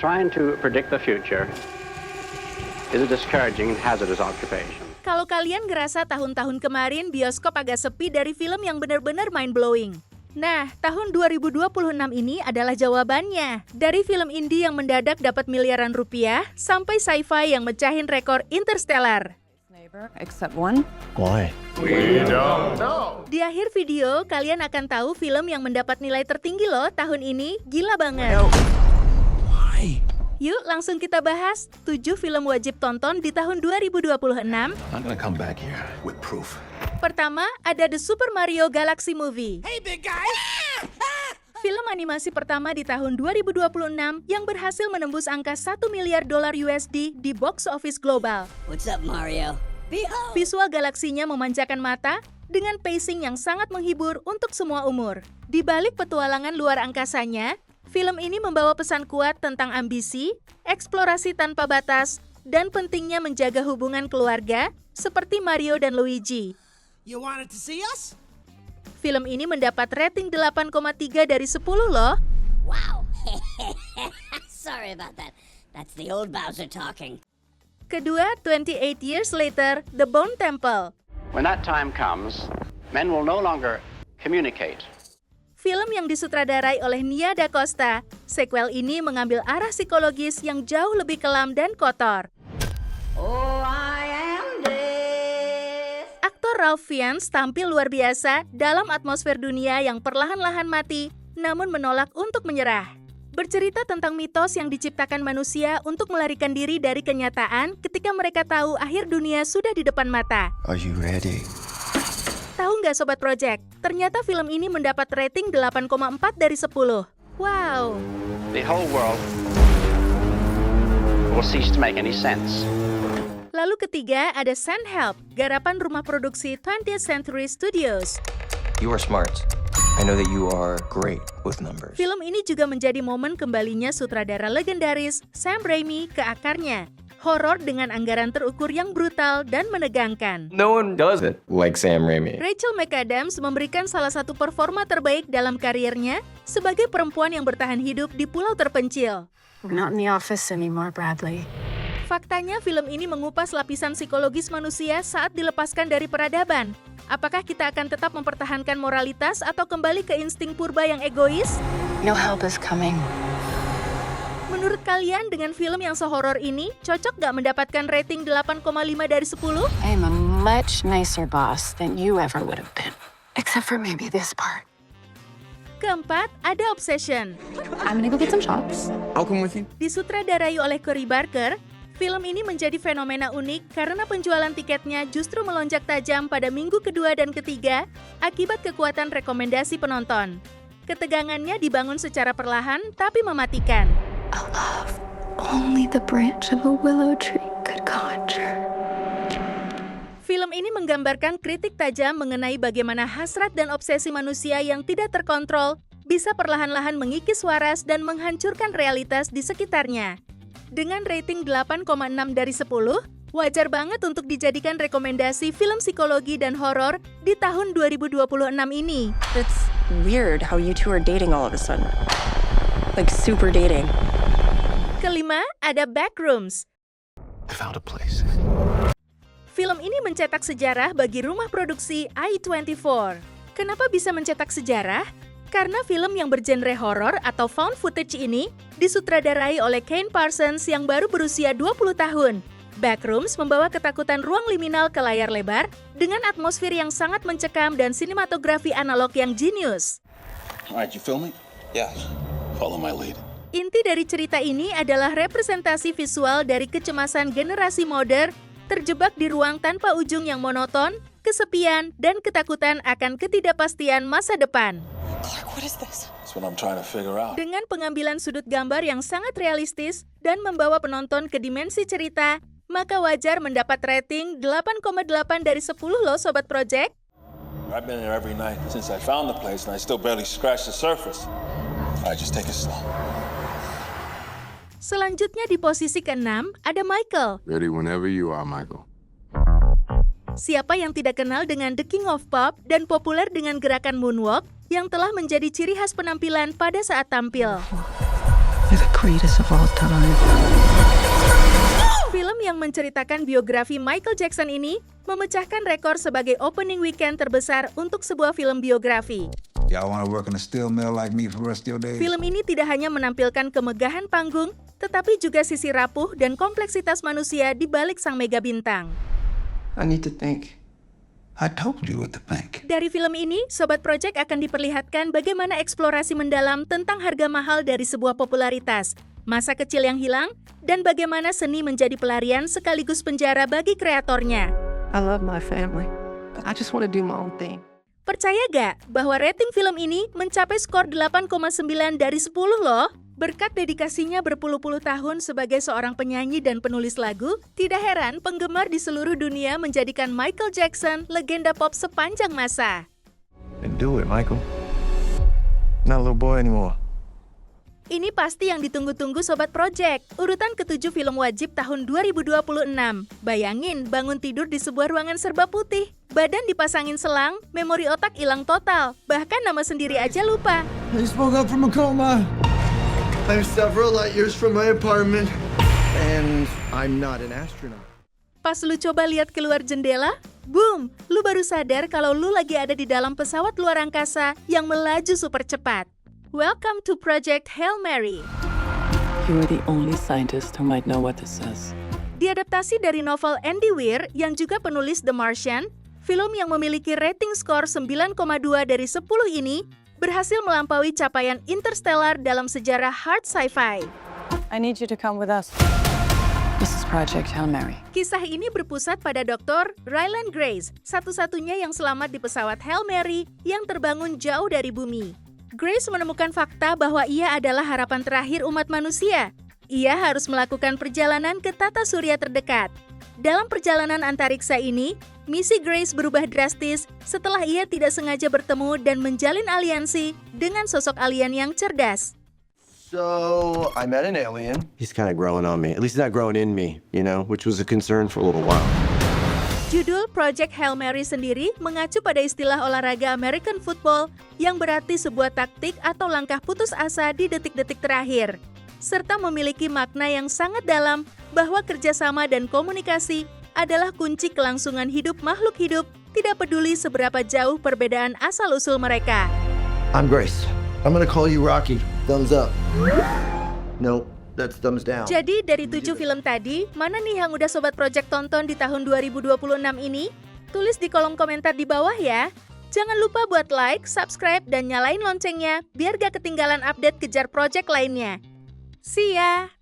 Trying to predict the future is a discouraging and hazardous occupation. Kalau kalian ngerasa tahun-tahun kemarin bioskop agak sepi dari film yang benar-benar mind-blowing. Nah, tahun 2026 ini adalah jawabannya. Dari film indie yang mendadak dapat miliaran rupiah, sampai sci-fi yang mecahin rekor Interstellar. Except one. Why? Di akhir video, kalian akan tahu film yang mendapat nilai tertinggi loh tahun ini. Gila banget. Yuk langsung kita bahas 7 film wajib tonton di tahun 2026. I'm gonna come back here with proof. Pertama, ada The Super Mario Galaxy Movie. Hey big guy! Film animasi pertama di tahun 2026 yang berhasil menembus angka $1 miliar USD di box office global. What's up, Mario? Behold! Visual galaksinya memanjakan mata dengan pacing yang sangat menghibur untuk semua umur. Di balik petualangan luar angkasanya, film ini membawa pesan kuat tentang ambisi, eksplorasi tanpa batas, dan pentingnya menjaga hubungan keluarga seperti Mario dan Luigi. You wanted to see us? Film ini mendapat rating 8,3 dari 10 loh. Wow! Sorry about that. That's the old Bowser talking. Kedua, 28 Years Later, The Bone Temple. When that time comes, men will no longer communicate. Film yang disutradarai oleh Nia Da Costa, sequel ini mengambil arah psikologis yang jauh lebih kelam dan kotor. Oh, I am death. Aktor Ralph Fiennes tampil luar biasa dalam atmosfer dunia yang perlahan-lahan mati, namun menolak untuk menyerah. Bercerita tentang mitos yang diciptakan manusia untuk melarikan diri dari kenyataan ketika mereka tahu akhir dunia sudah di depan mata. Are you ready? Tahu nggak Sobat Project? Ternyata film ini mendapat rating 8,4 dari 10. Wow! The whole world will cease to make any sense. Lalu ketiga ada Sandhelp, garapan rumah produksi 20th Century Studios. You are smart. I know that you are great with numbers. Film ini juga menjadi momen kembalinya sutradara legendaris Sam Raimi ke akarnya. Horor dengan anggaran terukur yang brutal dan menegangkan. No one does it like Sam Raimi. Rachel McAdams memberikan salah satu performa terbaik dalam karirnya sebagai perempuan yang bertahan hidup di pulau terpencil. We're not in the office anymore, Bradley. Faktanya film ini mengupas lapisan psikologis manusia saat dilepaskan dari peradaban. Apakah kita akan tetap mempertahankan moralitas atau kembali ke insting purba yang egois? No help is coming. Menurut kalian dengan film yang sehoror ini, cocok gak mendapatkan rating 8,5 dari 10? I'm a much nicer boss than you ever would have been. Except for maybe this part. Keempat, ada Obsession. I'm gonna go get some shots. I'll come with you. Disutradarai oleh Cory Barker, film ini menjadi fenomena unik karena penjualan tiketnya justru melonjak tajam pada minggu kedua dan ketiga akibat kekuatan rekomendasi penonton. Ketegangannya dibangun secara perlahan tapi mematikan. A love only the branch of a willow tree could conjure. Film ini menggambarkan kritik tajam mengenai bagaimana hasrat dan obsesi manusia yang tidak terkontrol bisa perlahan-lahan mengikis waras dan menghancurkan realitas di sekitarnya. Dengan rating 8,6 dari 10, wajar banget untuk dijadikan rekomendasi film psikologi dan horor di tahun 2026 ini. It's weird how you two are dating all of a sudden. Like super dating. Kelima, ada Backrooms. I found a place. Film ini mencetak sejarah bagi rumah produksi A24. Kenapa bisa mencetak sejarah? Karena film yang bergenre horor atau found footage ini disutradarai oleh Kane Parsons yang baru berusia 20 tahun. Backrooms membawa ketakutan ruang liminal ke layar lebar dengan atmosfer yang sangat mencekam dan sinematografi analog yang jenius. Alright, you filming? Yeah. Follow my lead. Inti dari cerita ini adalah representasi visual dari kecemasan generasi modern terjebak di ruang tanpa ujung yang monoton, kesepian, dan ketakutan akan ketidakpastian masa depan. Clark, what is this? That's what I'm trying to figure out. Dengan pengambilan sudut gambar yang sangat realistis dan membawa penonton ke dimensi cerita, maka wajar mendapat rating 8,8 dari 10 loh Sobat Project. I've been there every night since I found the place and I still barely scratched the surface. Alright, just take it slow. Selanjutnya di posisi ke-6 ada Michael. Ready whenever you are, Michael. Siapa yang tidak kenal dengan The King of Pop dan populer dengan gerakan moonwalk yang telah menjadi ciri khas penampilan pada saat tampil. You're the greatest of all time. Film yang menceritakan biografi Michael Jackson ini memecahkan rekor sebagai opening weekend terbesar untuk sebuah film biografi. Y'all wanna work in a steel mill like me for the rest of your days? Film ini tidak hanya menampilkan kemegahan panggung, tetapi juga sisi rapuh dan kompleksitas manusia di balik sang mega bintang. I need to think. I told you what to think. Dari film ini, Sobat Project akan diperlihatkan bagaimana eksplorasi mendalam tentang harga mahal dari sebuah popularitas, masa kecil yang hilang, dan bagaimana seni menjadi pelarian sekaligus penjara bagi kreatornya. I love my family, but I just want to do my own thing. Percaya gak bahwa rating film ini mencapai skor 8,9 dari 10 loh? Berkat dedikasinya berpuluh-puluh tahun sebagai seorang penyanyi dan penulis lagu, tidak heran penggemar di seluruh dunia menjadikan Michael Jackson legenda pop sepanjang masa. Then do it, Michael. Not a little boy anymore. Ini pasti yang ditunggu-tunggu Sobat Project, urutan ke-7 film wajib tahun 2026. Bayangin bangun tidur di sebuah ruangan serba putih, badan dipasangin selang, memori otak hilang total, bahkan nama sendiri aja lupa. I just woke up from a coma. I'm several light years from my apartment, and I'm not an astronaut. Pas lu coba lihat keluar jendela, boom, lu baru sadar kalau lu lagi ada di dalam pesawat luar angkasa yang melaju super cepat. Welcome to Project Hail Mary. You are the only scientist who might know what this says. Diadaptasi dari novel Andy Weir yang juga penulis The Martian, film yang memiliki rating skor 9,2 dari 10 ini berhasil melampaui capaian Interstellar dalam sejarah hard sci-fi. I need you to come with us. This is Project Hail Mary. Kisah ini berpusat pada Dr. Ryland Grace, satu-satunya yang selamat di pesawat Hail Mary yang terbangun jauh dari bumi. Grace menemukan fakta bahwa ia adalah harapan terakhir umat manusia. Ia harus melakukan perjalanan ke tata surya terdekat. Dalam perjalanan antariksa ini, misi Grace berubah drastis setelah ia tidak sengaja bertemu dan menjalin aliansi dengan sosok alien yang cerdas. So, I met an alien. He's kind of growing on me. At least he's not growing in me, you know, which was a concern for a little while. Judul Project Hail Mary sendiri mengacu pada istilah olahraga American football yang berarti sebuah taktik atau langkah putus asa di detik-detik terakhir, serta memiliki makna yang sangat dalam bahwa kerjasama dan komunikasi adalah kunci kelangsungan hidup makhluk hidup, tidak peduli seberapa jauh perbedaan asal-usul mereka. I'm Grace. I'm gonna call you Rocky. Thumbs up. No, that's thumbs down. Jadi dari 7 film tadi, mana nih yang udah Sobat Project tonton di tahun 2026 ini? Tulis di kolom komentar di bawah ya. Jangan lupa buat like, subscribe, dan nyalain loncengnya biar gak ketinggalan update kejar project lainnya. See ya!